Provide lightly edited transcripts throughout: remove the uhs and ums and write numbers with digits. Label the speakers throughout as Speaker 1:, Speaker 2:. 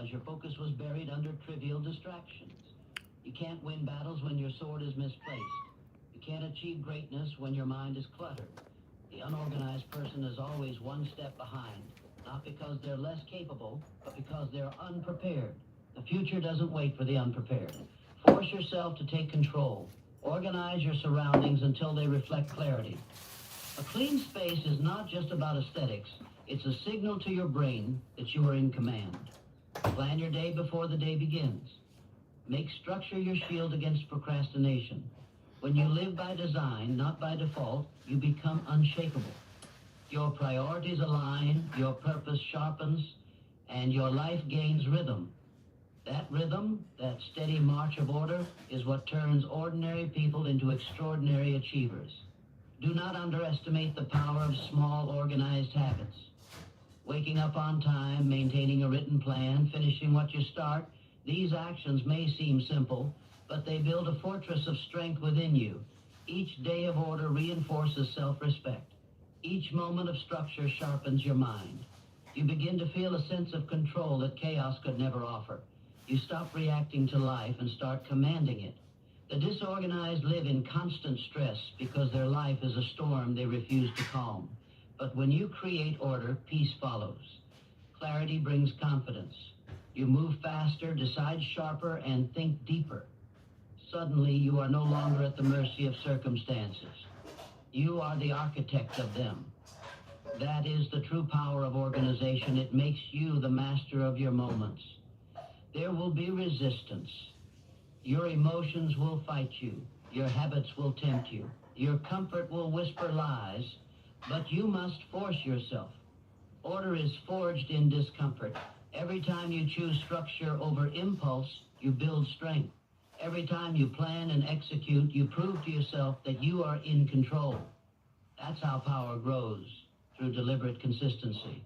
Speaker 1: because your focus was buried under trivial distractions. You can't win battles when your sword is misplaced. You can't achieve greatness when your mind is cluttered. The unorganized person is always one step behind, not because they're less capable, but because they're unprepared. The future doesn't wait for the unprepared. Force yourself to take control. Organize your surroundings until they reflect clarity. A clean space is not just about aesthetics. It's a signal to your brain that you are in command. Plan your day before the day begins. Make structure your shield against procrastination. When you live by design, not by default, you become unshakable. Your priorities align, your purpose sharpens, and your life gains rhythm. That rhythm, that steady march of order, is what turns ordinary people into extraordinary achievers. Do not underestimate the power of small, organized habits. Waking up on time, maintaining a written plan, finishing what you start, these actions may seem simple, but they build a fortress of strength within you. Each day of order reinforces self-respect. Each moment of structure sharpens your mind. You begin to feel a sense of control that chaos could never offer. You stop reacting to life and start commanding it. The disorganized live in constant stress because their life is a storm they refuse to calm. But when you create order, peace follows. Clarity brings confidence. You move faster, decide sharper, and think deeper. Suddenly, you are no longer at the mercy of circumstances. You are the architect of them. That is the true power of organization. It makes you the master of your moments. There will be resistance. Your emotions will fight you. Your habits will tempt you. Your comfort will whisper lies, but you must force yourself. Order is forged in discomfort. Every time you choose structure over impulse, you build strength. Every time you plan and execute, you prove to yourself that you are in control. That's how power grows, through deliberate consistency.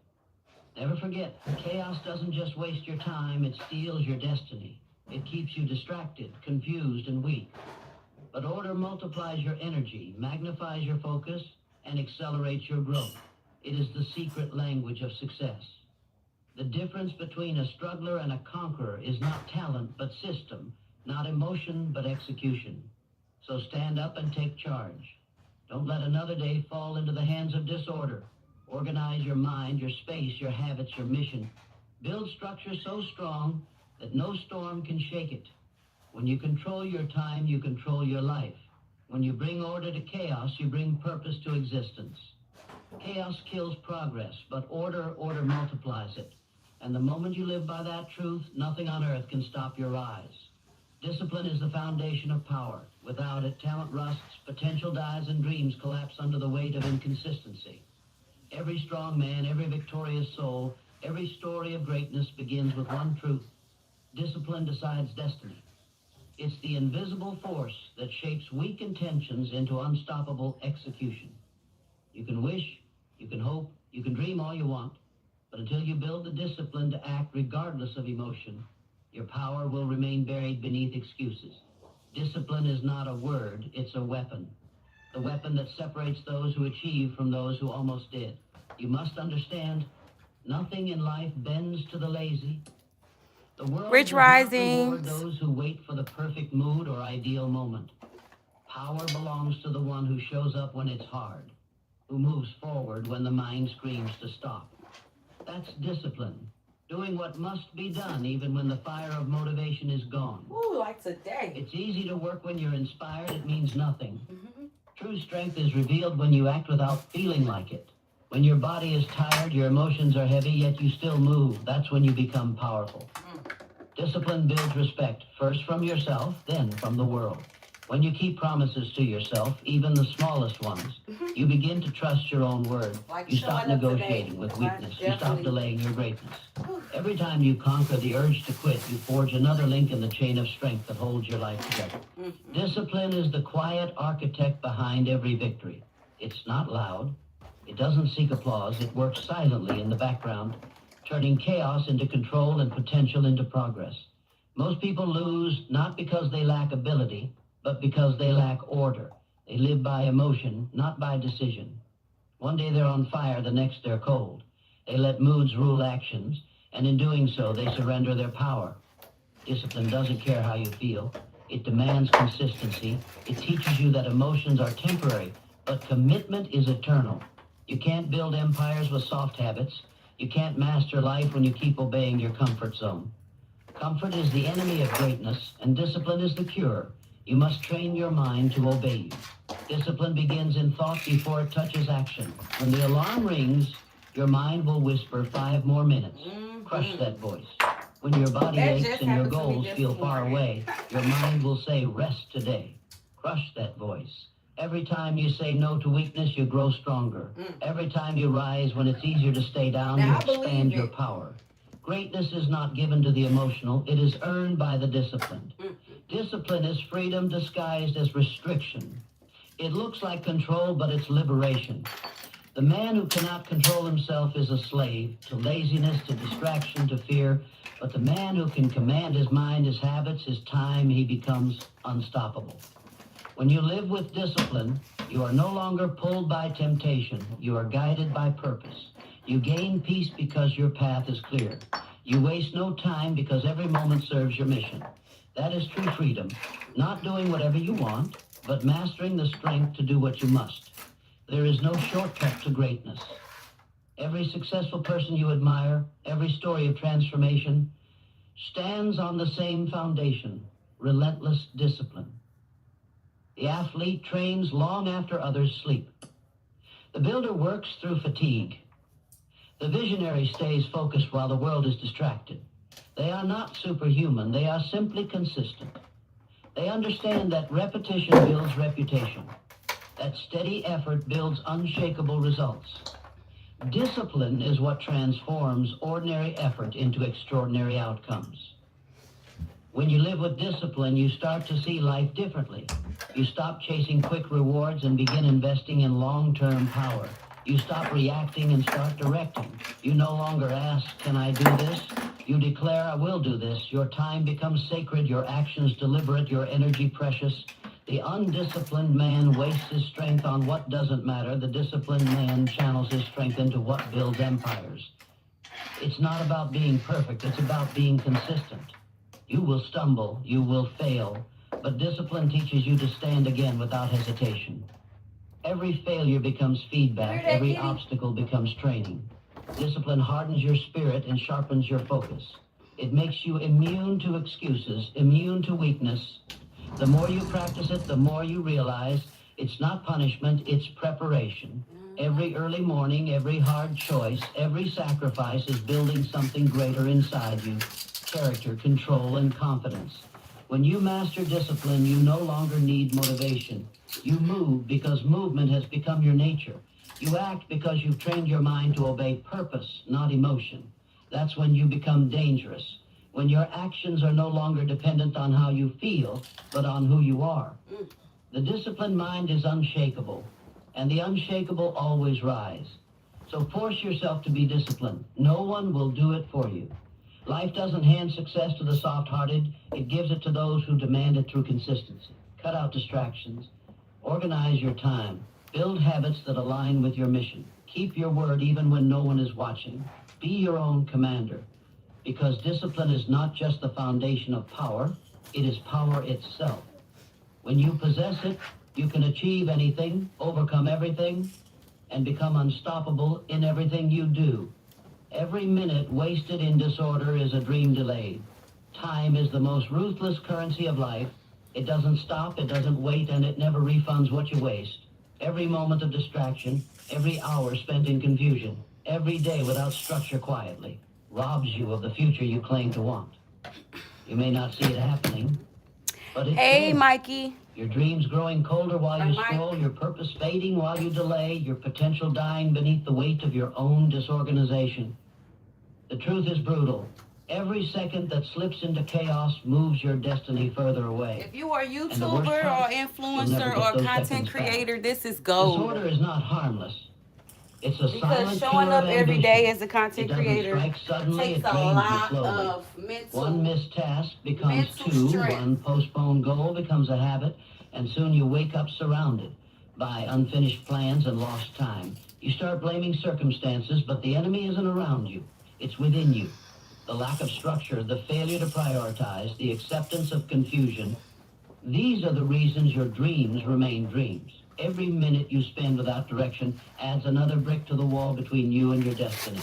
Speaker 1: Never forget, chaos doesn't just waste your time, it steals your destiny. It keeps you distracted, confused, and weak. But order multiplies your energy, magnifies your focus, and accelerates your growth. It is the secret language of success. The difference between a struggler and a conqueror is not talent, but system, not emotion, but execution. So stand up and take charge. Don't let another day fall into the hands of disorder. Organize your mind, your space, your habits, your mission. Build structure so strong that no storm can shake it. When you control your time, you control your life. When you bring order to chaos, you bring purpose to existence. Chaos kills progress, but order multiplies it. And the moment you live by that truth, nothing on earth can stop your rise. Discipline is the foundation of power. Without it, talent rusts, potential dies, and dreams collapse under the weight of inconsistency. Every strong man, every victorious soul, every story of greatness begins with one truth. Discipline decides destiny. It's the invisible force that shapes weak intentions into unstoppable execution. You can wish, you can hope, you can dream all you want, but until you build the discipline to act regardless of emotion, your power will remain buried beneath excuses. Discipline is not a word, it's a weapon. The weapon that separates those who achieve from those who almost did. You must understand, nothing in life bends to the lazy. The world
Speaker 2: Rich
Speaker 1: does not reward
Speaker 2: Risings.
Speaker 1: those who wait for the perfect mood or ideal moment. Power belongs to the one who shows up when it's hard, who moves forward when the mind screams to stop. That's discipline, doing what must be done even when the fire of motivation is gone.
Speaker 2: Ooh, like today.
Speaker 1: It's easy to work when you're inspired, it means nothing. True strength is revealed when you act without feeling like it. When your body is tired, your emotions are heavy, yet you still move. That's when you become powerful. Discipline builds respect, first from yourself, then from the world. When you keep promises to yourself, even the smallest ones, you begin to trust your own word.
Speaker 2: Like
Speaker 1: You stop
Speaker 2: showing up
Speaker 1: negotiating
Speaker 2: today.
Speaker 1: with weakness. You stop
Speaker 2: Definitely.
Speaker 1: delaying your greatness. Every time you conquer the urge to quit, you forge another link in the chain of strength that holds your life together. Discipline is the quiet architect behind every victory. It's not loud. It doesn't seek applause. It works silently in the background, turning chaos into control and potential into progress. Most people lose not because they lack ability, but because they lack order. They live by emotion, not by decision. One day they're on fire, the next they're cold. They let moods rule actions, and in doing so, they surrender their power. Discipline doesn't care how you feel. It demands consistency. It teaches you that emotions are temporary, but commitment is eternal. You can't build empires with soft habits. You can't master life when you keep obeying your comfort zone. Comfort is the enemy of greatness, and discipline is the cure. You must train your mind to obey you. Discipline begins in thought before it touches action. When the alarm rings, your mind will whisper 5 more minutes. Crush that voice. When your body aches and your goals feel far away, your mind will say, rest today. Crush that voice. Every time you say no to weakness, you grow stronger. Every time you rise when it's easier to stay down, you expand your power. Greatness is not given to the emotional, it is earned by the disciplined. Discipline is freedom disguised as restriction. It looks like control, but it's liberation. The man who cannot control himself is a slave to laziness, to distraction, to fear. But the man who can command his mind, his habits, his time, he becomes unstoppable. When you live with discipline, you are no longer pulled by temptation. You are guided by purpose. You gain peace because your path is clear. You waste no time because every moment serves your mission. That is true freedom. Not doing whatever you want, but mastering the strength to do what you must. There is no shortcut to greatness. Every successful person you admire, every story of transformation, stands on the same foundation, relentless discipline. The athlete trains long after others sleep. The builder works through fatigue. The visionary stays focused while the world is distracted. They are not superhuman, they are simply consistent. They understand that repetition builds reputation, that steady effort builds unshakable results. Discipline is what transforms ordinary effort into extraordinary outcomes. When you live with discipline, you start to see life differently. You stop chasing quick rewards and begin investing in long-term power. You stop reacting and start directing. You no longer ask, can I do this? You declare, I will do this. Your time becomes sacred, your actions deliberate, your energy precious. The undisciplined man wastes his strength on what doesn't matter. The disciplined man channels his strength into what builds empires. It's not about being perfect, it's about being consistent. You will stumble, you will fail, but discipline teaches you to stand again without hesitation. Every failure becomes feedback, every obstacle becomes training. Discipline hardens your spirit and sharpens your focus. It makes you immune to excuses, immune to weakness. The more you practice it, the more you realize it's not punishment, it's preparation. Every early morning, every hard choice, every sacrifice is building something greater inside you. Character, control, and confidence. When you master discipline, you no longer need motivation. You move because movement has become your nature. You act because you've trained your mind to obey purpose, not emotion. That's when you become dangerous. When your actions are no longer dependent on how you feel, but on who you are. The disciplined mind is unshakable, and the unshakable always rise. So force yourself to be disciplined. No one will do it for you. Life doesn't hand success to the soft-hearted. It gives it to those who demand it through consistency. Cut out distractions. Organize your time. Build habits that align with your mission. Keep your word even when no one is watching. Be your own commander. Because discipline is not just the foundation of power, it is power itself. When you possess it, you can achieve anything, overcome everything, and become unstoppable in everything you do. Every minute wasted in disorder is a dream delayed. Time is the most ruthless currency of life. It doesn't stop, it doesn't wait, and it never refunds what you waste. Every moment of distraction, every hour spent in confusion, every day without structure quietly, robs you of the future you claim to want. You may not see it happening, but it's
Speaker 2: Hey,
Speaker 1: there.
Speaker 2: Mikey.
Speaker 1: Your dreams growing colder while you scroll, your purpose fading while you delay, your potential dying beneath the weight of your own disorganization. The truth is brutal. Every second that slips into chaos moves your destiny further away.
Speaker 2: If you are a
Speaker 1: And the worst
Speaker 2: YouTuber
Speaker 1: part,
Speaker 2: or
Speaker 1: you'll never
Speaker 2: influencer
Speaker 1: get
Speaker 2: or
Speaker 1: those
Speaker 2: content
Speaker 1: seconds back.
Speaker 2: creator, this is gold.
Speaker 1: Disorder is not harmless. It's a
Speaker 2: Because
Speaker 1: silent
Speaker 2: showing
Speaker 1: killer
Speaker 2: up
Speaker 1: of
Speaker 2: every
Speaker 1: ambition.
Speaker 2: day as a
Speaker 1: It
Speaker 2: content
Speaker 1: doesn't
Speaker 2: creator
Speaker 1: strike suddenly,
Speaker 2: takes
Speaker 1: it
Speaker 2: a
Speaker 1: drains you
Speaker 2: lot
Speaker 1: slowly.
Speaker 2: of mental
Speaker 1: One missed task becomes
Speaker 2: mental
Speaker 1: two,
Speaker 2: strength.
Speaker 1: one postponed goal becomes a habit, and soon you wake up surrounded by unfinished plans and lost time. You start blaming circumstances, but the enemy isn't around you. It's within you. the lack of structure, the failure to prioritize, the acceptance of confusion, these are the reasons your dreams remain dreams. Every minute you spend without direction adds another brick to the wall between you and your destiny.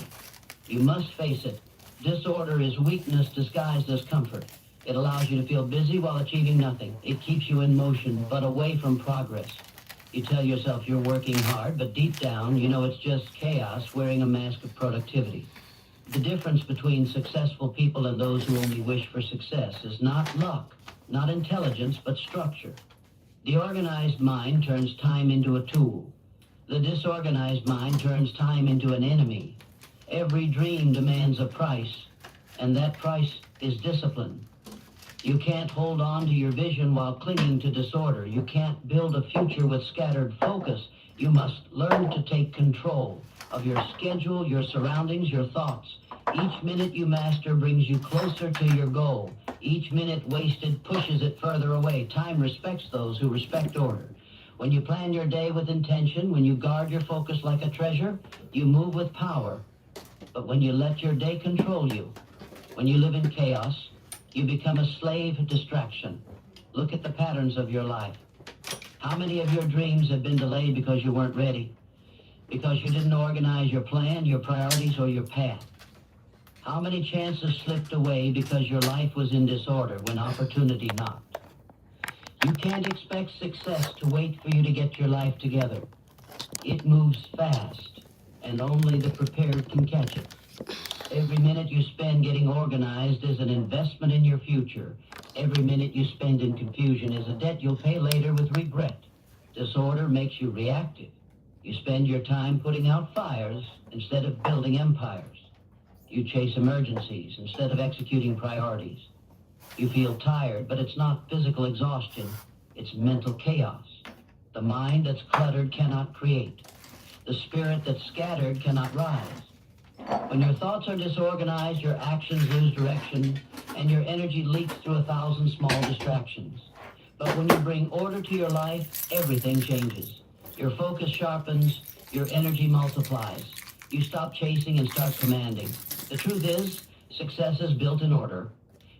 Speaker 1: You must face it. Disorder is weakness disguised as comfort. It allows you to feel busy while achieving nothing. It keeps you in motion, but away from progress. You tell yourself you're working hard, but deep down, you know it's just chaos wearing a mask of productivity. The difference between successful people and those who only wish for success is not luck, not intelligence, but structure. The organized mind turns time into a tool. The disorganized mind turns time into an enemy. Every dream demands a price, and that price is discipline. You can't hold on to your vision while clinging to disorder. You can't build a future with scattered focus. You must learn to take control of your schedule, your surroundings, your thoughts. Each minute you master brings you closer to your goal. Each minute wasted pushes it further away. Time respects those who respect order. When you plan your day with intention, when you guard your focus like a treasure, you move with power. But when you let your day control you, when you live in chaos, you become a slave of distraction. Look at the patterns of your life. How many of your dreams have been delayed because you weren't ready? Because you didn't organize your plan, your priorities, or your path? How many chances slipped away because your life was in disorder when opportunity knocked? You can't expect success to wait for you to get your life together. It moves fast, and only the prepared can catch it. Every minute you spend getting organized is an investment in your future. Every minute you spend in confusion is a debt you'll pay later with regret. Disorder makes you reactive. You spend your time putting out fires instead of building empires. You chase emergencies instead of executing priorities. You feel tired, but it's not physical exhaustion. It's mental chaos. The mind that's cluttered cannot create. The spirit that's scattered cannot rise. When your thoughts are disorganized, your actions lose direction, and your energy leaks through 1,000 small distractions. But when you bring order to your life, everything changes. Your focus sharpens, your energy multiplies. You stop chasing and start commanding. The truth is, success is built in order.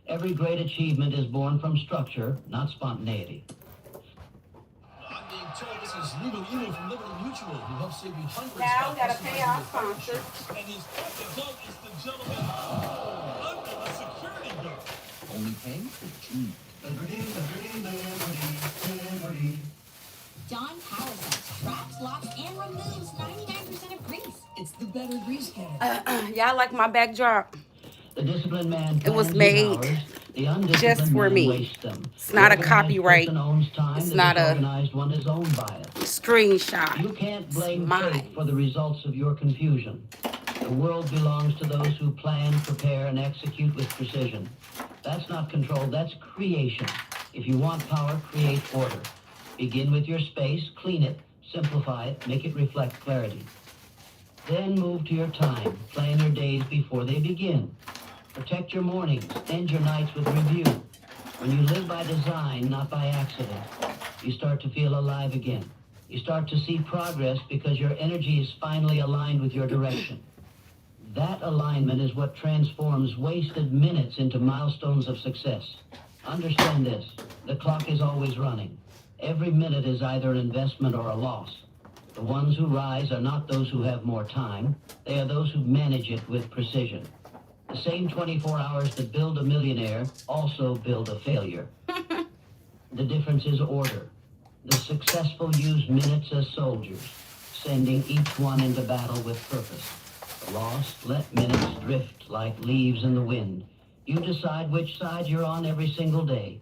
Speaker 1: Every great achievement is born from structure, not spontaneity.
Speaker 2: I'm being told this is legal evil from Liberty Mutual, who helps save you hundreds
Speaker 3: Now
Speaker 2: of
Speaker 3: we gotta pay our sponsors.
Speaker 2: And his result is the gentleman under the security guard.
Speaker 4: Only paying for cheap.
Speaker 5: Dawn Power Sucks traps, locks, and removes 99% of grease.
Speaker 4: It's the better grease can.
Speaker 3: Y'all like my backdrop?
Speaker 1: The disciplined man
Speaker 3: It was
Speaker 1: plans his
Speaker 3: made
Speaker 1: hours. The undisciplined
Speaker 3: just for
Speaker 1: man
Speaker 3: me.
Speaker 1: wastes them.
Speaker 3: It's not a
Speaker 1: The organized
Speaker 3: copyright.
Speaker 1: person owns time.
Speaker 3: It's
Speaker 1: The
Speaker 3: not a
Speaker 1: disorganized one is owned by it.
Speaker 3: screenshot.
Speaker 1: You can't blame
Speaker 3: It's mine.
Speaker 1: fate for the results of your confusion. The world belongs to those who plan, prepare, and execute with precision. That's not control, that's creation. If you want power, create order. Begin with your space, clean it, simplify it, make it reflect clarity. Then move to your time. Plan your days before they begin. Protect your mornings, end your nights with review. When you live by design, not by accident, you start to feel alive again. You start to see progress because your energy is finally aligned with your direction. That alignment is what transforms wasted minutes into milestones of success. Understand this, the clock is always running. Every minute is either an investment or a loss. The ones who rise are not those who have more time, they are those who manage it with precision. The same 24 hours that build a millionaire also build a failure. The difference is order. The successful use minutes as soldiers, sending each one into battle with purpose. The lost let minutes drift like leaves in the wind. You decide which side you're on every single day.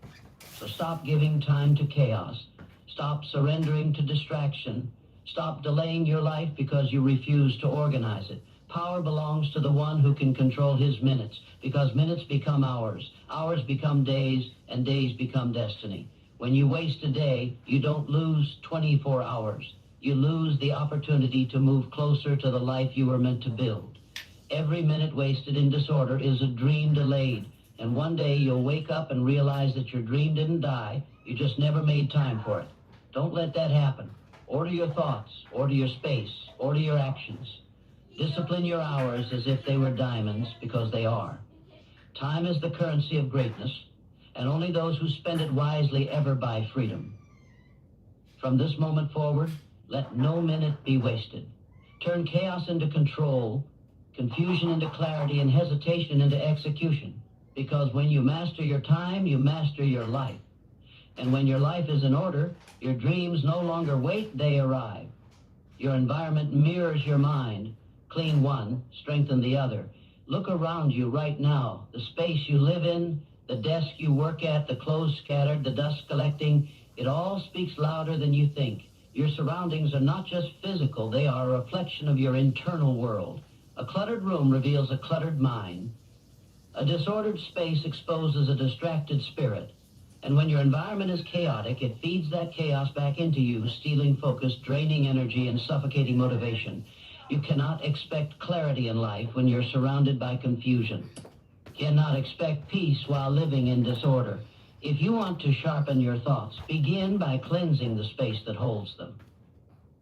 Speaker 1: So stop giving time to chaos. Stop surrendering to distraction. Stop delaying your life because you refuse to organize it. Power belongs to the one who can control his minutes, because minutes become hours, hours become days, and days become destiny. When you waste a day, you don't lose 24 hours. You lose the opportunity to move closer to the life you were meant to build. Every minute wasted in disorder is a dream delayed, and one day you'll wake up and realize that your dream didn't die, you just never made time for it. Don't let that happen. Order your thoughts, order your space, order your actions. Discipline your hours as if they were diamonds, because they are. Time is the currency of greatness, and only those who spend it wisely ever buy freedom. From this moment forward, let no minute be wasted. Turn chaos into control, confusion into clarity, and hesitation into execution. Because when you master your time, you master your life. And when your life is in order, your dreams no longer wait, they arrive. Your environment mirrors your mind. Clean one, strengthen the other. Look around you right now. The space you live in, the desk you work at, the clothes scattered, the dust collecting, it all speaks louder than you think. Your surroundings are not just physical, they are a reflection of your internal world. A cluttered room reveals a cluttered mind. A disordered space exposes a distracted spirit. And when your environment is chaotic, it feeds that chaos back into you, stealing focus, draining energy, and suffocating motivation. You cannot expect clarity in life when you're surrounded by confusion. Cannot expect peace while living in disorder. If you want to sharpen your thoughts, begin by cleansing the space that holds them.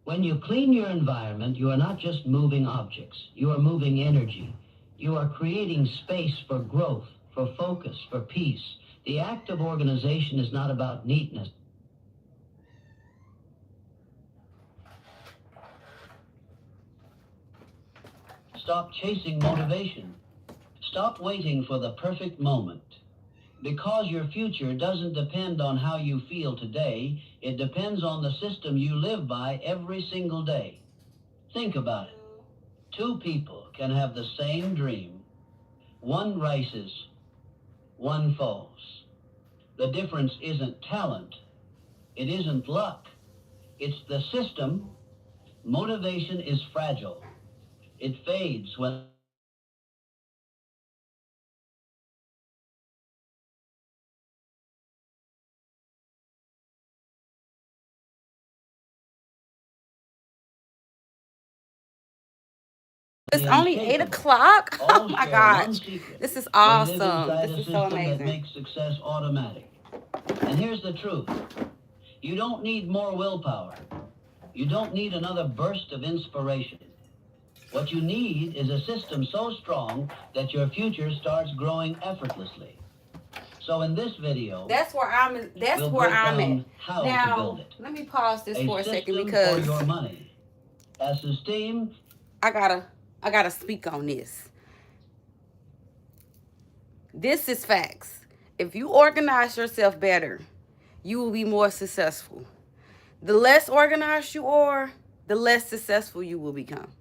Speaker 1: When you clean your environment, you are not just moving objects. You are moving energy. You are creating space for growth, for focus, for peace. The act of organization is not about neatness. Stop chasing motivation. Stop waiting for the perfect moment. Because your future doesn't depend on how you feel today, it depends on the system you live by every single day. Think about it. Two people can have the same dream. One rises, one falls. The difference isn't talent. It isn't luck. It's the system. Motivation is fragile. It fades when
Speaker 3: It's only 8 o'clock. Oh
Speaker 1: all
Speaker 3: my
Speaker 1: share
Speaker 3: gosh.
Speaker 1: one secret.
Speaker 3: This is
Speaker 1: They live
Speaker 3: awesome.
Speaker 1: inside
Speaker 3: This
Speaker 1: a
Speaker 3: is so
Speaker 1: system that
Speaker 3: amazing.
Speaker 1: makes success automatic. And here's the truth. You don't need more willpower. You don't need another burst of inspiration. What you need is a system so strong that your future starts growing effortlessly. So in this video,
Speaker 3: That's where I'm
Speaker 1: we'll break
Speaker 3: at.
Speaker 1: down how to
Speaker 3: Now,
Speaker 1: build it.
Speaker 3: let me pause this for a second
Speaker 1: system
Speaker 3: because
Speaker 1: for your money. As esteem,
Speaker 3: I gotta speak on this. This is facts. If you organize yourself better, you will be more successful. The less organized you are, the less successful you will become.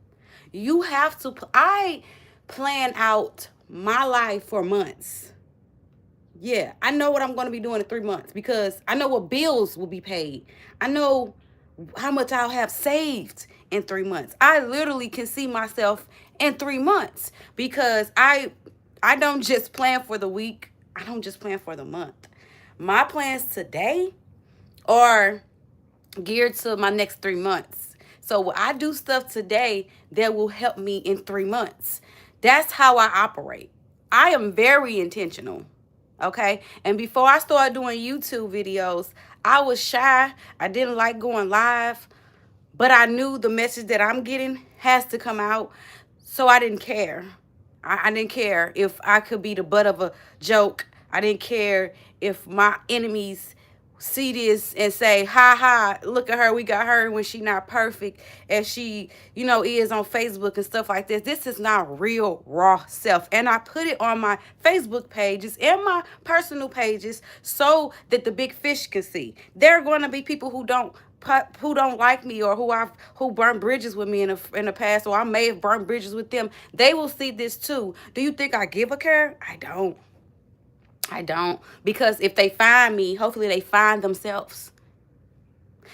Speaker 3: You have to, I plan out my life for months. Yeah, I know what I'm going to be doing in 3 months because I know what bills will be paid. I know how much I'll have saved in 3 months. I literally can see myself in 3 months because I don't just plan for the week. I don't just plan for the month. My plans today are geared to my next 3 months. So I do stuff today that will help me in 3 months. That's how I operate. I am very intentional. Okay. And before I started doing YouTube videos, I was shy. I didn't like going live, but I knew the message that I'm getting has to come out. So I didn't care. I didn't care if I could be the butt of a joke. I didn't care if my enemies see this and say, ha ha, look at her, we got her when she not perfect as she, is on Facebook and stuff like this. This is not real, raw self. And I put it on my Facebook pages and my personal pages so that the big fish can see. There are going to be people who don't like me or who burned bridges with me in the past, or I may have burned bridges with them. They will see this too. Do you think I give a care? I don't. Because if they find me, hopefully they find themselves.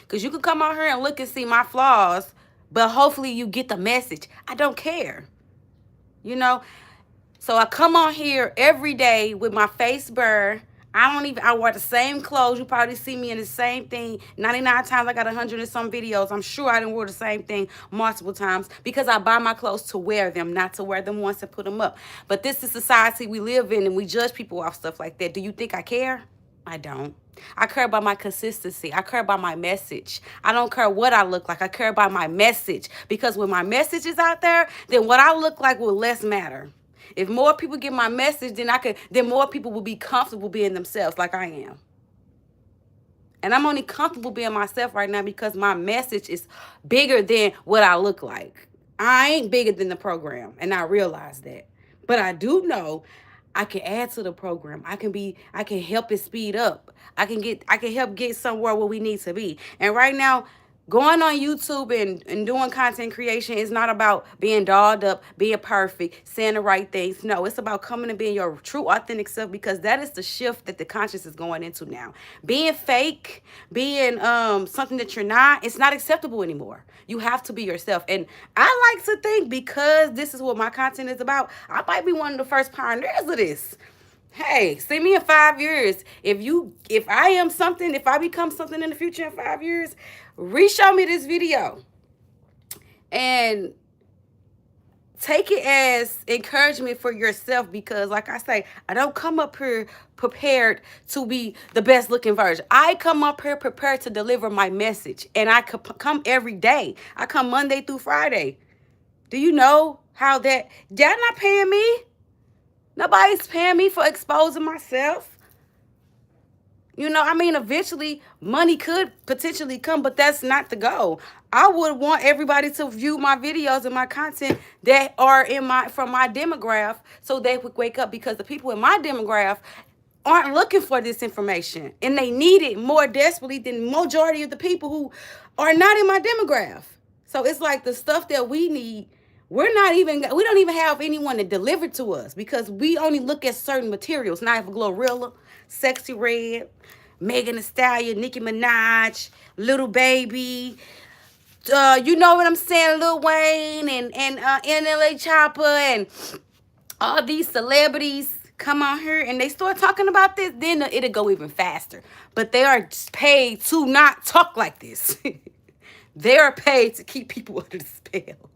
Speaker 3: Because you can come out here and look and see my flaws, but hopefully you get the message. I don't care. So I come on here every day with my face bare. I wear the same clothes. You probably see me in the same thing 99 times. I got 100 and some videos. I'm sure I didn't wear the same thing multiple times because I buy my clothes to wear them, not to wear them once and put them up. But this is society we live in, and we judge people off stuff like that. Do you think I care? I don't. I care about my consistency. I care about my message. I don't care what I look like. I care about my message, because when my message is out there, then what I look like will less matter. If more people get my message, then more people will be comfortable being themselves like I am. And I'm only comfortable being myself right now because my message is bigger than what I look like. I ain't bigger than the program, and I realize that. But I do know I can add to the program. I can help it speed up. I can help get somewhere where we need to be. And right now, going on YouTube and doing content creation is not about being dolled up, being perfect, saying the right things. No, it's about coming and being your true, authentic self, because that is the shift that the conscious is going into now. Being fake, being something that you're not, it's not acceptable anymore. You have to be yourself. And I like to think, because this is what my content is about, I might be one of the first pioneers of this. Hey, see me in 5 years. If I become something in the future in 5 years, re-show me this video and take it as encouragement for yourself, because like I say, I don't come up here prepared to be the best looking version. I come up here prepared to deliver my message, and I come every day. I come Monday through Friday. Do you know how that, y'all not paying me? Nobody's paying me for exposing myself. You know, I mean, eventually money could potentially come, but that's not the goal. I would want everybody to view my videos and my content that are from my demographic, so they would wake up, because the people in my demographic aren't looking for this information, and they need it more desperately than majority of the people who are not in my demographic. So it's like the stuff that we need, we don't even have anyone to deliver to us, because we only look at certain materials. Now, if Glorilla, Sexy Red, Megan Thee Stallion, Nicki Minaj, Little Baby, you know what I'm saying, Lil Wayne and NLA Chopper, and all these celebrities come out here and they start talking about this, then it'll go even faster. But they are paid to not talk like this. They are paid to keep people under the spell.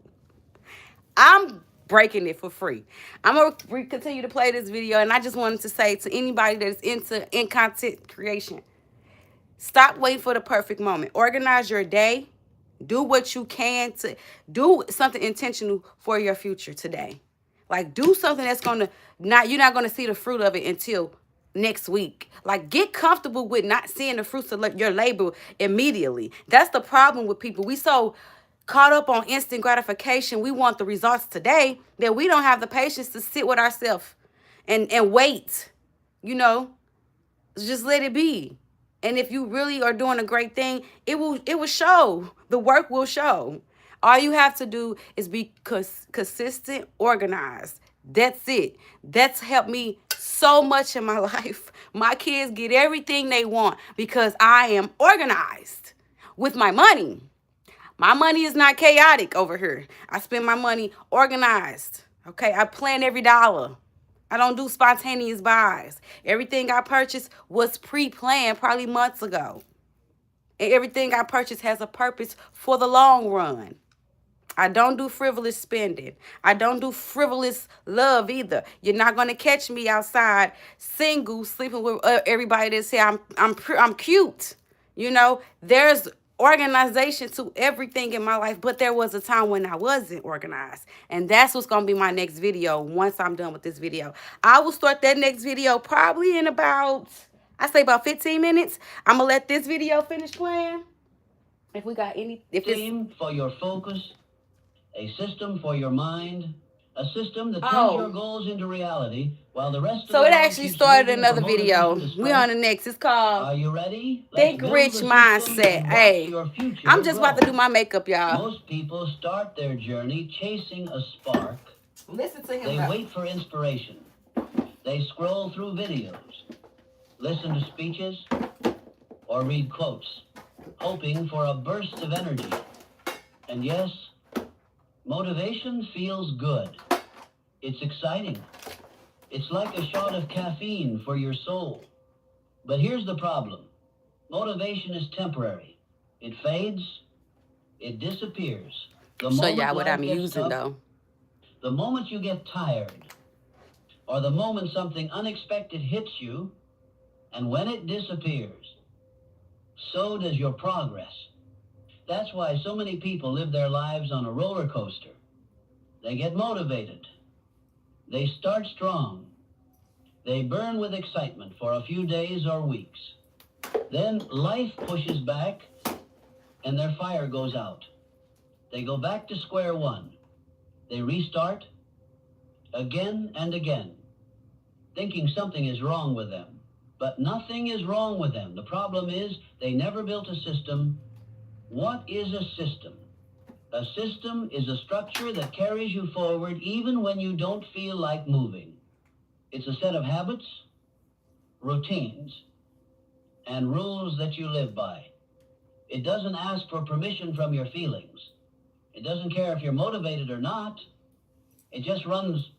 Speaker 3: I'm breaking it for free. I'm going to continue to play this video, and I just wanted to say to anybody that is in content creation, stop waiting for the perfect moment. Organize your day. Do what you can to do something intentional for your future today. Like, do something that's you're not going to see the fruit of it until next week. Like, get comfortable with not seeing the fruits of your labor immediately. That's the problem with people. We so caught up on instant gratification. We want the results today that we don't have the patience to sit with ourselves and wait. You know, just let it be. And if you really are doing a great thing, it will show. The work will show. All you have to do is be consistent, organized. That's it. That's helped me so much in my life. My kids get everything they want because I am organized with my money. My money is not chaotic over here. I spend my money organized. Okay, I plan every dollar. I don't do spontaneous buys. Everything I purchase was pre-planned probably months ago. And everything I purchase has a purpose for the long run. I don't do frivolous spending. I don't do frivolous love either. You're not going to catch me outside single, sleeping with everybody that say I'm cute. You know, there's organization to everything in my life, but there was a time when I wasn't organized, and that's what's gonna be my next video. Once I'm done with this video, I will start that next video probably in about 15 minutes. I'm gonna let this video finish playing. If we got any, if it's
Speaker 1: Theme for your focus, a system for your mind, a system that turns your goals into reality, while the rest of
Speaker 3: so
Speaker 1: the
Speaker 3: it
Speaker 1: world
Speaker 3: actually
Speaker 1: keeps
Speaker 3: started
Speaker 1: waiting
Speaker 3: another
Speaker 1: for
Speaker 3: video.
Speaker 1: motivation to
Speaker 3: We
Speaker 1: strike.
Speaker 3: on the next. It's called
Speaker 1: Are you ready?
Speaker 3: Think
Speaker 1: Let's build
Speaker 3: Rich
Speaker 1: the system
Speaker 3: Mindset.
Speaker 1: and watch
Speaker 3: Hey,
Speaker 1: your future
Speaker 3: I'm just about to
Speaker 1: grow.
Speaker 3: do my makeup, y'all.
Speaker 1: Most people start their journey chasing a spark.
Speaker 3: Listen to him.
Speaker 1: They wait for inspiration. They scroll through videos, listen to speeches, or read quotes, hoping for a burst of energy. And yes, motivation feels good. It's exciting. It's like a shot of caffeine for your soul. But here's the problem. Motivation is temporary. It fades. It disappears.
Speaker 3: Show y'all what I'm using, though.
Speaker 1: The moment you get tired, or the moment something unexpected hits you, and when it disappears, so does your progress. That's why so many people live their lives on a roller coaster. They get motivated. They start strong. They burn with excitement for a few days or weeks. Then life pushes back and their fire goes out. They go back to square one. They restart again and again, thinking something is wrong with them. But nothing is wrong with them. The problem is they never built a system. What is a system? A system is a structure that carries you forward even when you don't feel like moving. It's a set of habits, routines, and rules that you live by. It doesn't ask for permission from your feelings. It doesn't care if you're motivated or not. It just runs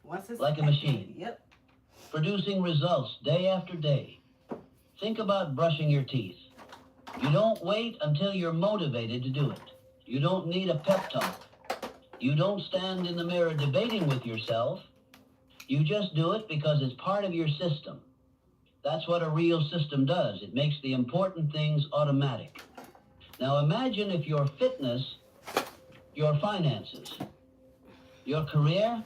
Speaker 3: Once it's
Speaker 1: like a machine,
Speaker 3: Yep.
Speaker 1: producing results day after day. Think about brushing your teeth. You don't wait until you're motivated to do it. You don't need a pep talk. You don't stand in the mirror debating with yourself. You just do it because it's part of your system. That's what a real system does. It makes the important things automatic. Now imagine if your fitness, your finances, your career,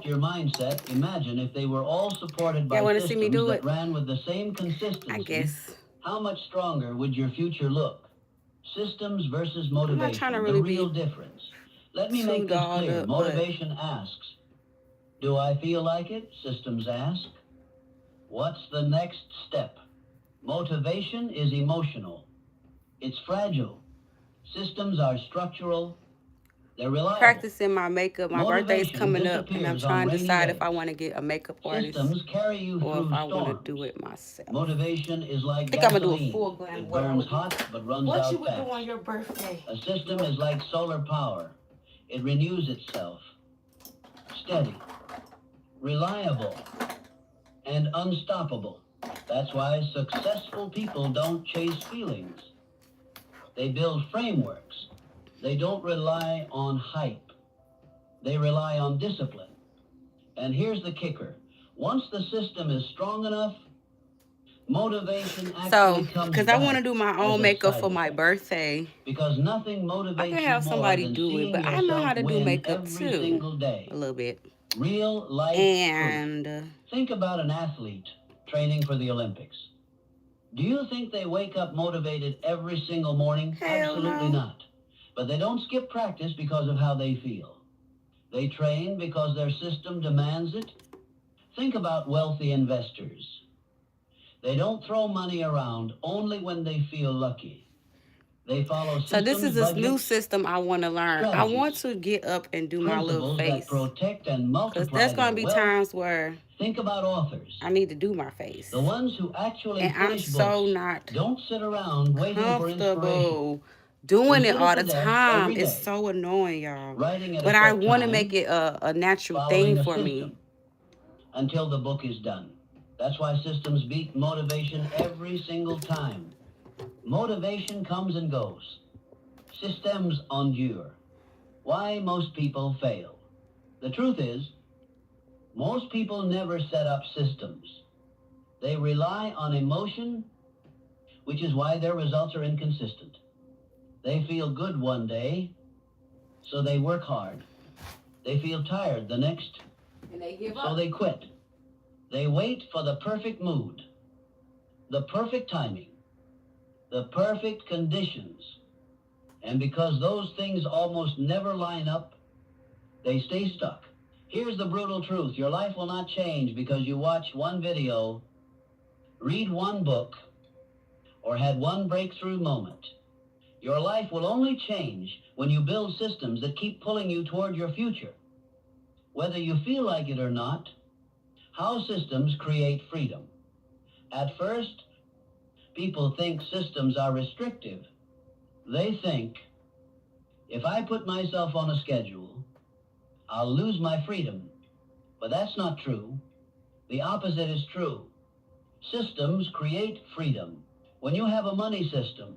Speaker 1: your mindset, imagine if they were all supported by
Speaker 3: Y'all wanna see
Speaker 1: systems
Speaker 3: me do
Speaker 1: that
Speaker 3: it?
Speaker 1: ran with the same consistency.
Speaker 3: I guess.
Speaker 1: How much stronger would your future look? Systems versus motivation,
Speaker 3: trying to
Speaker 1: the
Speaker 3: really
Speaker 1: real
Speaker 3: be
Speaker 1: difference. Let me
Speaker 3: too
Speaker 1: make this
Speaker 3: dolled
Speaker 1: clear.
Speaker 3: up, but-
Speaker 1: Motivation asks, do I feel like it? Systems ask, what's the next step? Motivation is emotional. It's fragile. Systems are structural. They're reliable.
Speaker 3: Practicing my makeup. My birthday's
Speaker 1: Motivation
Speaker 3: coming up, and I'm
Speaker 1: disappears
Speaker 3: trying
Speaker 1: on
Speaker 3: to
Speaker 1: rainy
Speaker 3: decide
Speaker 1: days.
Speaker 3: if I want to get a makeup artist
Speaker 1: Systems carry you
Speaker 3: or
Speaker 1: through
Speaker 3: if I want
Speaker 1: storms.
Speaker 3: to do it myself.
Speaker 1: Motivation is like
Speaker 3: I think I'm gonna do a
Speaker 1: gasoline.
Speaker 3: full glam
Speaker 1: It
Speaker 3: what I
Speaker 1: burns
Speaker 3: would do.
Speaker 1: hot but runs
Speaker 3: What
Speaker 1: out
Speaker 3: you would
Speaker 1: fast.
Speaker 3: do on your birthday?
Speaker 1: A system is like solar power. It renews itself. Steady, reliable, and unstoppable. That's why successful people don't chase feelings. They build frameworks. They don't rely on hype. They rely on discipline. And here's the kicker. Once the system is strong enough, motivation
Speaker 3: So,
Speaker 1: actually comes
Speaker 3: because I want to
Speaker 1: back
Speaker 3: do my
Speaker 1: as
Speaker 3: own
Speaker 1: a
Speaker 3: makeup
Speaker 1: side
Speaker 3: for my
Speaker 1: effect.
Speaker 3: birthday,
Speaker 1: Because nothing motivates
Speaker 3: I can have
Speaker 1: you
Speaker 3: somebody
Speaker 1: more than
Speaker 3: do it,
Speaker 1: seeing
Speaker 3: but I know how
Speaker 1: yourself
Speaker 3: to do
Speaker 1: win
Speaker 3: makeup
Speaker 1: every
Speaker 3: too,
Speaker 1: single day.
Speaker 3: a little bit.
Speaker 1: Real life truth.
Speaker 3: And
Speaker 1: Think about an athlete training for the Olympics. Do you think they wake up motivated every single morning?
Speaker 3: Hell
Speaker 1: Absolutely
Speaker 3: no.
Speaker 1: not. But they don't skip practice because of how they feel. They train because their system demands it. Think about wealthy investors. They don't throw money around only when they feel lucky. They follow systems,
Speaker 3: so this is this new
Speaker 1: budgets,
Speaker 3: system I want to learn. I want
Speaker 1: strategies,
Speaker 3: to get up and do my little
Speaker 1: principles
Speaker 3: face,
Speaker 1: that protect and
Speaker 3: because
Speaker 1: multiply
Speaker 3: there's going
Speaker 1: their
Speaker 3: to be
Speaker 1: wealth.
Speaker 3: times where
Speaker 1: Think about authors.
Speaker 3: I need to do my face.
Speaker 1: The ones who actually
Speaker 3: And I'm
Speaker 1: finish
Speaker 3: so
Speaker 1: books
Speaker 3: not
Speaker 1: don't sit around waiting for inspiration.
Speaker 3: comfortable doing
Speaker 1: They
Speaker 3: it
Speaker 1: sit
Speaker 3: all
Speaker 1: at
Speaker 3: the
Speaker 1: the desk
Speaker 3: time.
Speaker 1: every
Speaker 3: It's
Speaker 1: day,
Speaker 3: so annoying, y'all.
Speaker 1: writing at
Speaker 3: But
Speaker 1: a
Speaker 3: I
Speaker 1: set
Speaker 3: want to
Speaker 1: time,
Speaker 3: make it a natural
Speaker 1: following
Speaker 3: thing
Speaker 1: a
Speaker 3: for
Speaker 1: system
Speaker 3: me.
Speaker 1: until the book is done. That's why systems beat motivation every single time. Motivation comes and goes. Systems endure. Why most people fail. The truth is, most people never set up systems. They rely on emotion, which is why their results are inconsistent. They feel good one day, so they work hard. They feel tired the next,
Speaker 3: And they give
Speaker 1: so they quit. They wait for the perfect mood, the perfect timing, the perfect conditions. And because those things almost never line up, they stay stuck. Here's the brutal truth. Your life will not change because you watch one video, read one book, or had one breakthrough moment. Your life will only change when you build systems that keep pulling you toward your future. Whether you feel like it or not, how systems create freedom. At first, people think systems are restrictive. They think, if I put myself on a schedule, I'll lose my freedom. But that's not true. The opposite is true. Systems create freedom. When you have a money system,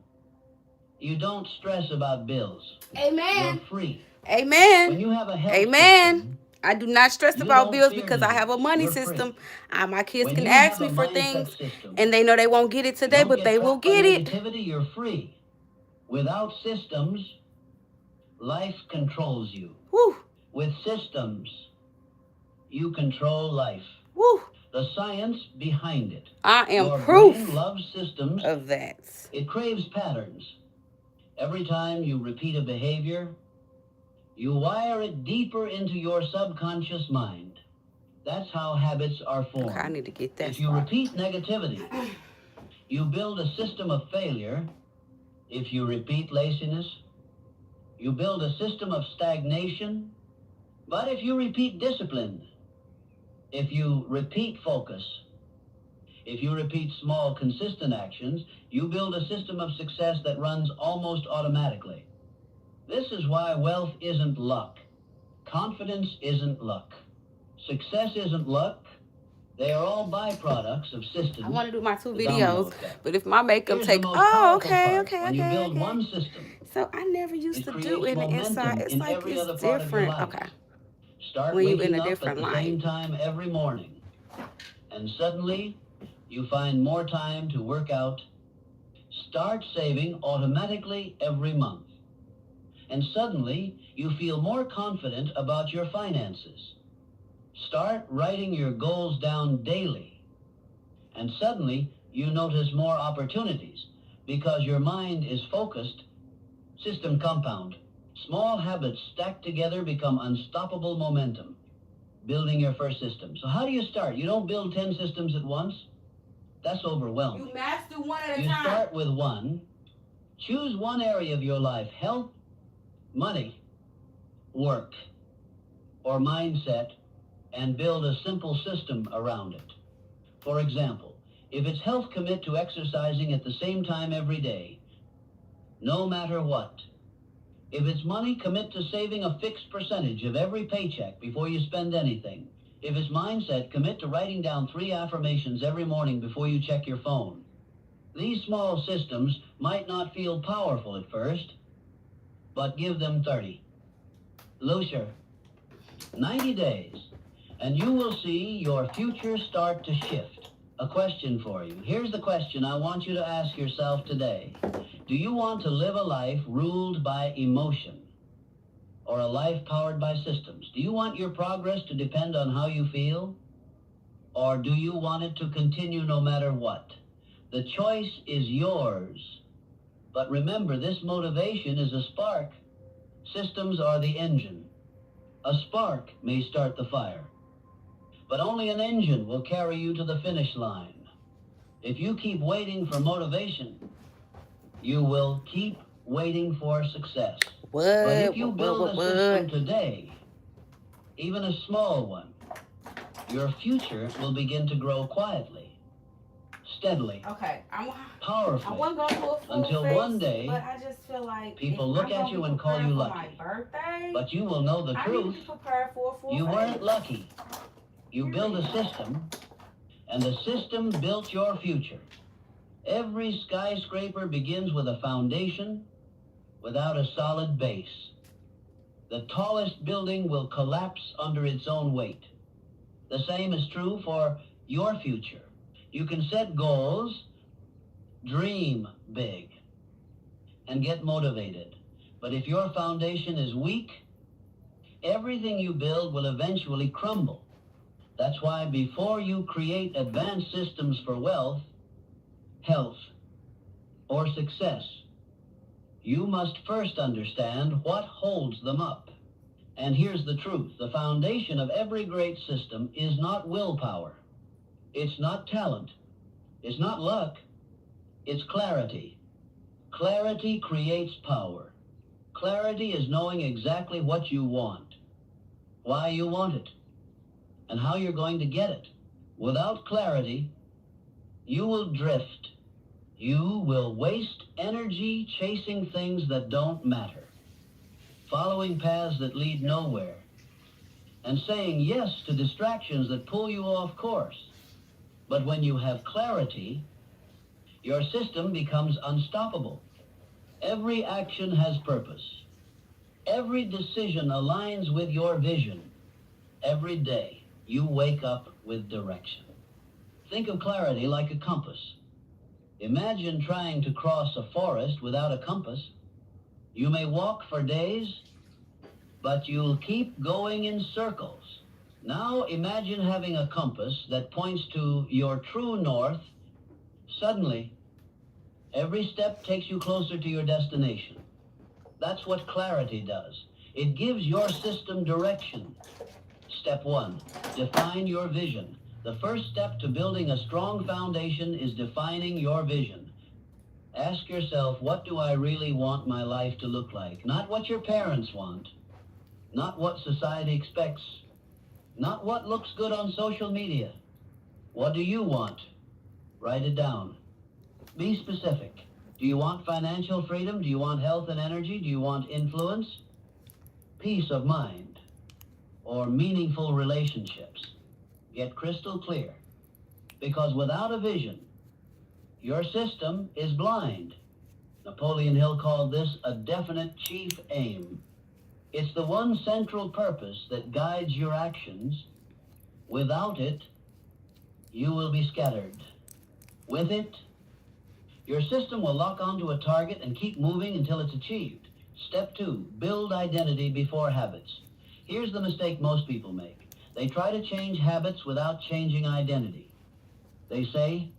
Speaker 1: you don't stress about bills.
Speaker 3: Amen.
Speaker 1: You're free.
Speaker 3: Amen.
Speaker 1: When you have a health
Speaker 3: Amen.
Speaker 1: system,
Speaker 3: I do not stress
Speaker 1: you
Speaker 3: about
Speaker 1: don't
Speaker 3: bills
Speaker 1: fear
Speaker 3: because I have a
Speaker 1: disease.
Speaker 3: money
Speaker 1: You're free.
Speaker 3: system. My kids
Speaker 1: When
Speaker 3: can
Speaker 1: you
Speaker 3: ask
Speaker 1: have
Speaker 3: me
Speaker 1: a
Speaker 3: for
Speaker 1: mindset
Speaker 3: things,
Speaker 1: system,
Speaker 3: and they know they won't get it
Speaker 1: you
Speaker 3: today,
Speaker 1: don't
Speaker 3: but
Speaker 1: get
Speaker 3: they will
Speaker 1: trapped by
Speaker 3: get it.
Speaker 1: negativity, you're free. Without systems, life controls you.
Speaker 3: Whew.
Speaker 1: With systems, you control life.
Speaker 3: Woo!
Speaker 1: The science behind it.
Speaker 3: I am
Speaker 1: Your
Speaker 3: proof
Speaker 1: brain loves systems.
Speaker 3: of that.
Speaker 1: It craves patterns. Every time you repeat a behavior, you wire it deeper into your subconscious mind. That's how habits are formed.
Speaker 3: Okay, I need to get that
Speaker 1: If you
Speaker 3: spot.
Speaker 1: repeat negativity, you build a system of failure. If you repeat laziness, you build a system of stagnation. But if you repeat discipline, if you repeat focus, if you repeat small, consistent actions, you build a system of success that runs almost automatically. This is why wealth isn't luck. Confidence isn't luck. Success isn't luck. They are all byproducts of systems.
Speaker 3: I want to do my 2
Speaker 1: the domino
Speaker 3: videos,
Speaker 1: effect.
Speaker 3: but if my makeup
Speaker 1: Here's
Speaker 3: take,
Speaker 1: the most
Speaker 3: oh,
Speaker 1: powerful
Speaker 3: okay,
Speaker 1: part.
Speaker 3: okay,
Speaker 1: When you
Speaker 3: okay,
Speaker 1: build
Speaker 3: okay.
Speaker 1: one system,
Speaker 3: So I never used
Speaker 1: it
Speaker 3: to
Speaker 1: creates
Speaker 3: do it
Speaker 1: momentum
Speaker 3: inside. It's
Speaker 1: in
Speaker 3: like
Speaker 1: every
Speaker 3: it's
Speaker 1: other part of your
Speaker 3: different.
Speaker 1: life.
Speaker 3: Okay.
Speaker 1: Start
Speaker 3: When you
Speaker 1: waking
Speaker 3: in a
Speaker 1: up at
Speaker 3: different
Speaker 1: the
Speaker 3: light.
Speaker 1: same time every morning, and suddenly you find more time to work out. Start saving automatically every month, and suddenly you feel more confident about your finances. Start writing your goals down daily, and suddenly you notice more opportunities because your mind is focused. System compound. Small habits stacked together become unstoppable momentum. Building your first system. So how do you start? You don't build 10 systems at once. That's overwhelming.
Speaker 3: You master one at a
Speaker 1: You
Speaker 3: time.
Speaker 1: start with one. Choose one area of your life: health, money, work, or mindset, and build a simple system around it. For example, if it's health, commit to exercising at the same time every day, no matter what. If it's money, commit to saving a fixed percentage of every paycheck before you spend anything. If it's mindset, commit to writing down 3 affirmations every morning before you check your phone. These small systems might not feel powerful at first, but give them 30. Lucier, 90 days, and you will see your future start to shift. A question for you. Here's the question I want you to ask yourself today. Do you want to live a life ruled by emotion, or a life powered by systems? Do you want your progress to depend on how you feel, or do you want it to continue no matter what? The choice is yours. But remember, this motivation is a spark. Systems are the engine. A spark may start the fire, but only an engine will carry you to the finish line. If you keep waiting for motivation, you will keep waiting for success. But if you build a system today, even a small one, your future will begin to grow quietly, steadily,
Speaker 3: Okay, I
Speaker 1: powerfully,
Speaker 3: wasn't gonna do a full
Speaker 1: until
Speaker 3: face,
Speaker 1: one day
Speaker 3: but I just feel like
Speaker 1: people
Speaker 3: if
Speaker 1: look
Speaker 3: I'm
Speaker 1: at
Speaker 3: gonna
Speaker 1: you
Speaker 3: be
Speaker 1: and call you
Speaker 3: prepared for
Speaker 1: lucky.
Speaker 3: my birthday,
Speaker 1: But you will know the
Speaker 3: I
Speaker 1: truth.
Speaker 3: need to be prepared for a full
Speaker 1: You
Speaker 3: face.
Speaker 1: weren't lucky. You built a system, and the system built your future. Every skyscraper begins with a foundation without a solid base. The tallest building will collapse under its own weight. The same is true for your future. You can set goals, dream big, and get motivated. But if your foundation is weak, everything you build will eventually crumble. That's why before you create advanced systems for wealth, health, or success, you must first understand what holds them up. And here's the truth. The foundation of every great system is not willpower. It's not talent. It's not luck. It's clarity. Clarity creates power. Clarity is knowing exactly what you want, why you want it, and how you're going to get it. Without clarity, you will drift. You will waste energy chasing things that don't matter, following paths that lead nowhere, and saying yes to distractions that pull you off course. But when you have clarity, your system becomes unstoppable. Every action has purpose. Every decision aligns with your vision. Every day, you wake up with direction. Think of clarity like a compass. Imagine trying to cross a forest without a compass. You may walk for days, but you'll keep going in circles. Now imagine having a compass that points to your true north. Suddenly, every step takes you closer to your destination. That's what clarity does. It gives your system direction. Step 1, define your vision. The first step to building a strong foundation is defining your vision. Ask yourself, what do I really want my life to look like? Not what your parents want, not what society expects, not what looks good on social media. What do you want? Write it down. Be specific. Do you want financial freedom? Do you want health and energy? Do you want influence? Peace of mind? Or meaningful relationships? Get crystal clear. Because without a vision, your system is blind. Napoleon Hill called this a definite chief aim. It's the one central purpose that guides your actions. Without it, you will be scattered. With it, your system will lock onto a target and keep moving until it's achieved. Step 2, build identity before habits. Here's the mistake most people make. They try to change habits without changing identity. They say,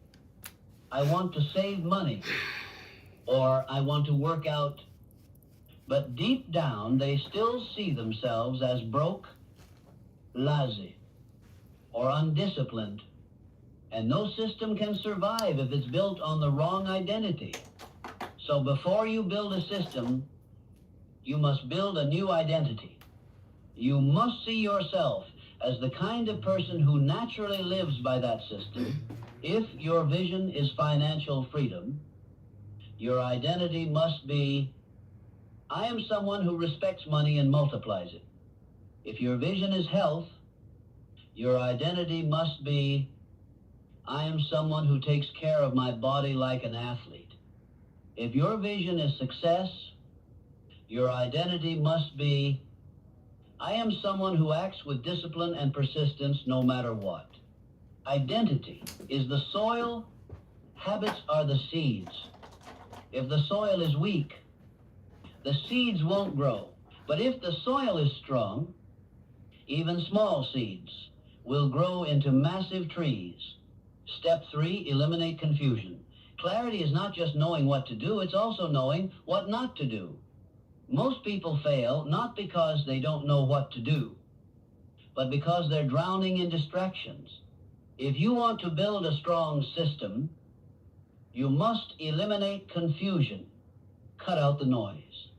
Speaker 1: I want to save money, or I want to work out. But deep down, they still see themselves as broke, lazy, or undisciplined. And no system can survive if it's built on the wrong identity. So before you build a system, you must build a new identity. You must see yourself as the kind of person who naturally lives by that system. If your vision is financial freedom, your identity must be, I am someone who respects money and multiplies it. If your vision is health, your identity must be, I am someone who takes care of my body like an athlete. If your vision is success, your identity must be, I am someone who acts with discipline and persistence no matter what. Identity is the soil, habits are the seeds. If the soil is weak, the seeds won't grow. But if the soil is strong, even small seeds will grow into massive trees. Step 3, eliminate confusion. Clarity is not just knowing what to do, it's also knowing what not to do. Most people fail not because they don't know what to do, but because they're drowning in distractions. If you want to build a strong system, you must eliminate confusion. Cut out the noise.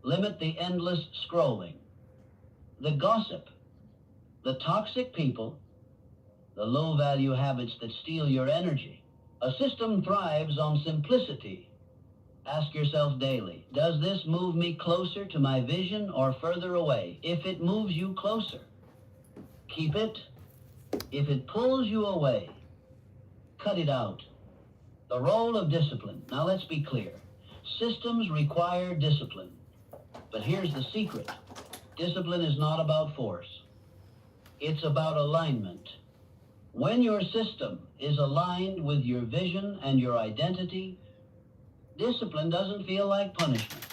Speaker 1: Limit the endless scrolling, the gossip, the toxic people, the low-value habits that steal your energy. A system thrives on simplicity. Ask yourself daily, does this move me closer to my vision or further away? If it moves you closer, keep it. If it pulls you away, cut it out. The role of discipline. Now let's be clear. Systems require discipline. But here's the secret. Discipline is not about force. It's about alignment. When your system is aligned with your vision and your identity, discipline doesn't feel like punishment.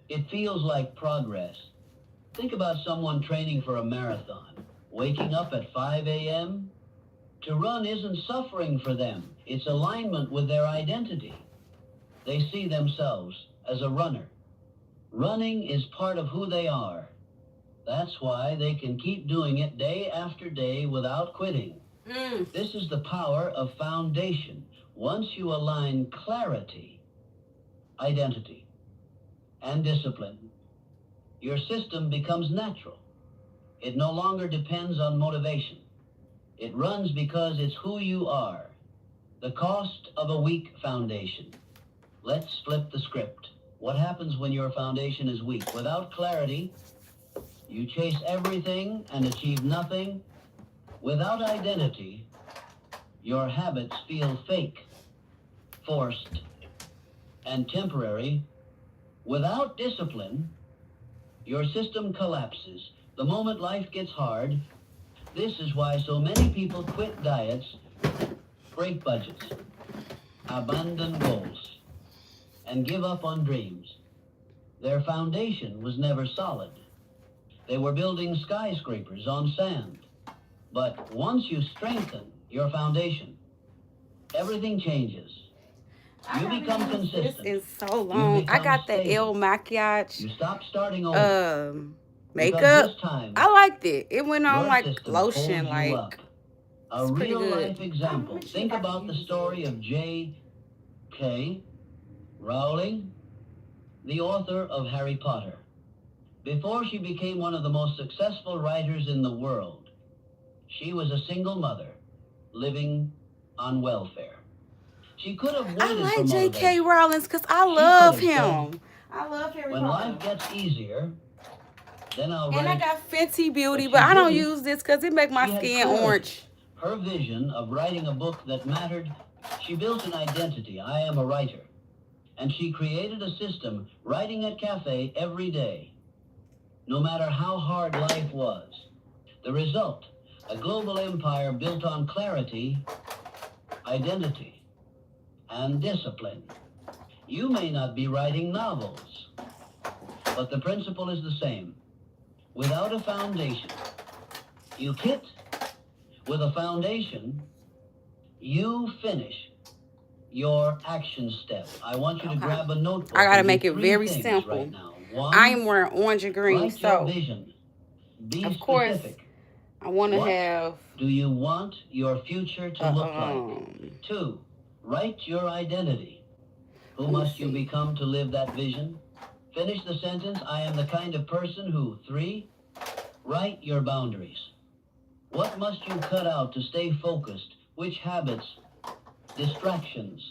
Speaker 1: It feels like progress. Think about someone training for a marathon, waking up at 5 a.m. To run isn't suffering for them. It's alignment with their identity. They see themselves as a runner. Running is part of who they are. That's why they can keep doing it day after day without quitting. This is the power of foundation. Once you align clarity, identity, and discipline, your system becomes natural. It no longer depends on motivation. It runs because it's who you are. The cost of a weak foundation. Let's flip the script. What happens when your foundation is weak? Without clarity, you chase everything and achieve nothing. Without identity, your habits feel fake, forced, and temporary. Without discipline, your system collapses. The moment life gets hard, this is why so many people quit diets, break budgets, abandon goals, and give up on dreams. Their foundation was never solid. They were building skyscrapers on sand. But once you strengthen your foundation, everything changes. You become
Speaker 3: This
Speaker 1: consistent.
Speaker 3: is so
Speaker 1: You
Speaker 3: long. I
Speaker 1: become
Speaker 3: got the
Speaker 1: stable.
Speaker 3: El Makiage
Speaker 1: You stop starting over. Because
Speaker 3: makeup.
Speaker 1: this time,
Speaker 3: I liked it. It went on
Speaker 1: your
Speaker 3: like
Speaker 1: system
Speaker 3: lotion,
Speaker 1: holds you up.
Speaker 3: like
Speaker 1: A
Speaker 3: it's pretty
Speaker 1: real
Speaker 3: good.
Speaker 1: life example.
Speaker 3: Let me see
Speaker 1: Think
Speaker 3: if I can
Speaker 1: about the
Speaker 3: use
Speaker 1: story
Speaker 3: it.
Speaker 1: of J.K. Rowling, the author of Harry Potter. Before she became one of the most successful writers in the world, she was a single mother living on welfare. She could have
Speaker 3: I
Speaker 1: waited for
Speaker 3: like J.K.
Speaker 1: motivation.
Speaker 3: Rowling because I
Speaker 1: She
Speaker 3: love
Speaker 1: could have said,
Speaker 3: him. I love Harry
Speaker 1: when
Speaker 3: Potter.
Speaker 1: life gets easier, then I'll
Speaker 3: And I
Speaker 1: write.
Speaker 3: got Fenty Beauty,
Speaker 1: But
Speaker 3: but
Speaker 1: she
Speaker 3: I don't
Speaker 1: didn't.
Speaker 3: use this because it make my
Speaker 1: She had
Speaker 3: skin
Speaker 1: clarity.
Speaker 3: orange.
Speaker 1: Her vision of writing a book that mattered, she built an identity. I am a writer. And she created a system, writing at cafe every day, no matter how hard life was. The result, a global empire built on clarity, identity, and discipline. You may not be writing novels, but the principle is the same. Without a foundation, you quit. With a foundation, you finish your action step. I want you to grab a notebook.
Speaker 3: I gotta
Speaker 1: and do
Speaker 3: make it
Speaker 1: 3
Speaker 3: very
Speaker 1: things
Speaker 3: simple.
Speaker 1: right now. One,
Speaker 3: I am wearing orange and green,
Speaker 1: write your
Speaker 3: so
Speaker 1: vision. Be
Speaker 3: of course
Speaker 1: specific.
Speaker 3: I want to
Speaker 1: What
Speaker 3: have
Speaker 1: do you want your future to look like? 2, write your identity. Who
Speaker 3: Let me
Speaker 1: must you
Speaker 3: see.
Speaker 1: become to live that vision? Finish the sentence, I am the kind of person who. 3, write your boundaries. What must you cut out to stay focused? Which habits, distractions,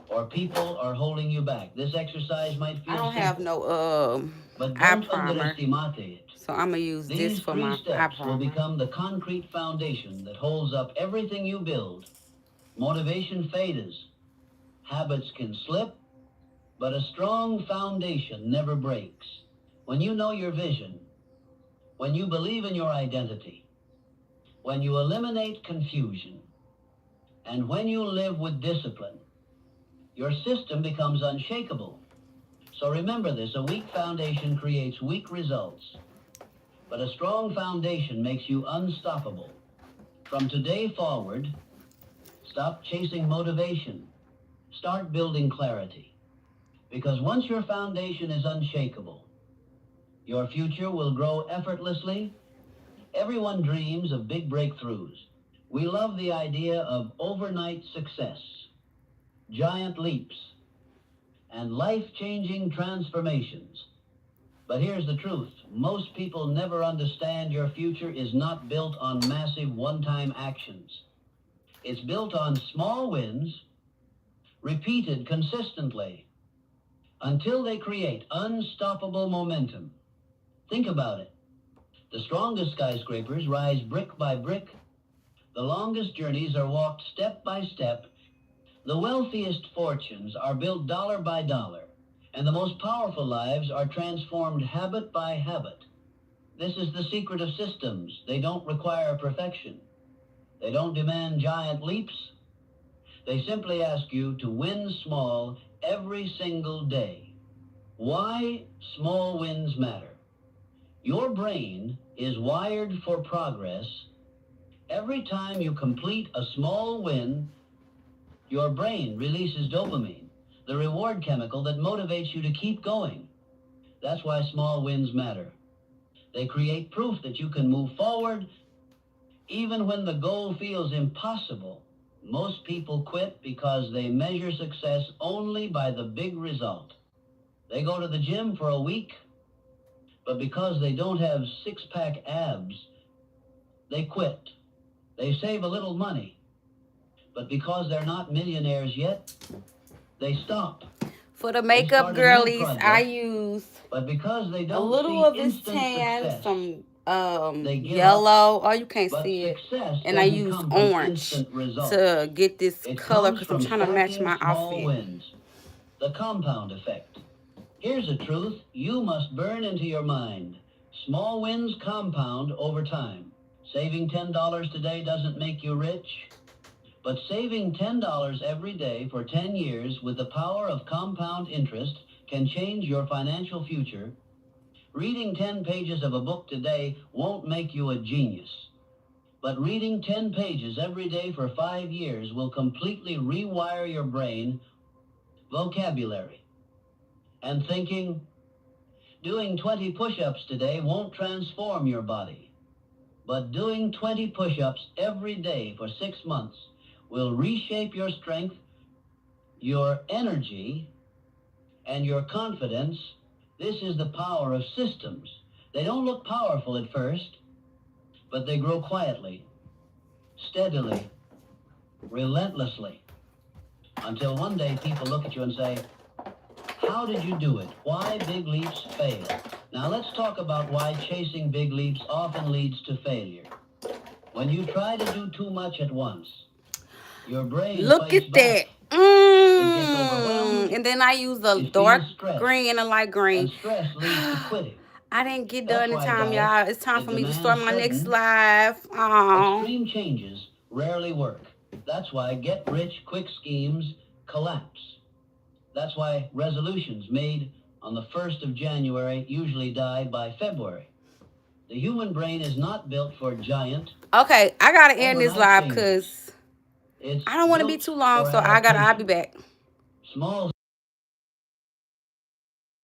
Speaker 1: or people are holding you back? This exercise might feel
Speaker 3: I don't
Speaker 1: simple,
Speaker 3: have no
Speaker 1: but
Speaker 3: eye
Speaker 1: don't
Speaker 3: primer,
Speaker 1: underestimate it.
Speaker 3: so I'm gonna use this
Speaker 1: These
Speaker 3: for
Speaker 1: 3
Speaker 3: my eye
Speaker 1: steps will
Speaker 3: primer.
Speaker 1: become the concrete foundation that holds up everything you build. Motivation fades. Habits can slip, but a strong foundation never breaks. When you know your vision, when you believe in your identity, when you eliminate confusion, and when you live with discipline, your system becomes unshakable. So remember this, a weak foundation creates weak results, but a strong foundation makes you unstoppable. From today forward, stop chasing motivation. Start building clarity. Because once your foundation is unshakable, your future will grow effortlessly. Everyone dreams of big breakthroughs. We love the idea of overnight success, giant leaps, and life-changing transformations. But here's the truth. Most people never understand your future is not built on massive one-time actions. It's built on small wins, repeated consistently, until they create unstoppable momentum. Think about it. The strongest skyscrapers rise brick by brick. The longest journeys are walked step by step. The wealthiest fortunes are built dollar by dollar. And the most powerful lives are transformed habit by habit. This is the secret of systems. They don't require perfection. They don't demand giant leaps. They simply ask you to win small every single day. Why small wins matter? Your brain is wired for progress. Every time you complete a small win, your brain releases dopamine, the reward chemical that motivates you to keep going. That's why small wins matter. They create proof that you can move forward even when the goal feels impossible. Most people quit because they measure success only by the big result. They go to the gym for a week, but because they don't have six-pack abs, they quit. They save a little money, but because they're not millionaires yet, they stop.
Speaker 3: For the
Speaker 1: They
Speaker 3: makeup
Speaker 1: start a new
Speaker 3: girlies, I
Speaker 1: project,
Speaker 3: use
Speaker 1: but because they
Speaker 3: a
Speaker 1: don't
Speaker 3: little
Speaker 1: see
Speaker 3: of this
Speaker 1: instant
Speaker 3: tan,
Speaker 1: success,
Speaker 3: some
Speaker 1: they give
Speaker 3: yellow. Oh, you can't
Speaker 1: But
Speaker 3: see it.
Speaker 1: success
Speaker 3: And I
Speaker 1: doesn't
Speaker 3: use
Speaker 1: come from
Speaker 3: orange
Speaker 1: instant results.
Speaker 3: to get this
Speaker 1: It
Speaker 3: color
Speaker 1: comes
Speaker 3: because I'm
Speaker 1: from
Speaker 3: trying to match
Speaker 1: stacking
Speaker 3: my
Speaker 1: small
Speaker 3: outfit.
Speaker 1: wins. The compound effect. Here's the truth you must burn into your mind. Small wins compound over time. Saving $10 today doesn't make you rich, but saving $10 every day for 10 years with the power of compound interest can change your financial future. Reading 10 pages of a book today won't make you a genius, But reading 10 pages every day for 5 years will completely rewire your brain, vocabulary, and thinking. Doing 20 push-ups today won't transform your body, but doing 20 push-ups every day for 6 months will reshape your strength, your energy, and your confidence. This is the power of systems. They don't look powerful at first, but they grow quietly, steadily, relentlessly, until one day people look at you and say, how did you do it? Why big leaps fail? Now let's talk about why chasing big leaps often leads to failure. When you try to do too much at once, your brain
Speaker 3: Look
Speaker 1: fights
Speaker 3: at
Speaker 1: back.
Speaker 3: that.
Speaker 1: It gets overwhelmed.
Speaker 3: And then I use a
Speaker 1: It
Speaker 3: dark
Speaker 1: feels stressed.
Speaker 3: green and a light green.
Speaker 1: And stress leads to quitting.
Speaker 3: I didn't get
Speaker 1: That's
Speaker 3: done in
Speaker 1: why,
Speaker 3: time,
Speaker 1: guys,
Speaker 3: y'all. It's time
Speaker 1: it
Speaker 3: for me to
Speaker 1: demands
Speaker 3: start my next
Speaker 1: sudden,
Speaker 3: live. Aww.
Speaker 1: extreme changes rarely work. That's why get-rich-quick schemes collapse. That's why resolutions made on the 1st of January usually die by February. The human brain is not built for giant.
Speaker 3: Okay, I gotta end this
Speaker 1: overnight
Speaker 3: live
Speaker 1: changes.
Speaker 3: because
Speaker 1: It's
Speaker 3: I don't want to be
Speaker 1: built
Speaker 3: too long,
Speaker 1: for
Speaker 3: so I'll be
Speaker 1: adaptation.
Speaker 3: back.
Speaker 1: Small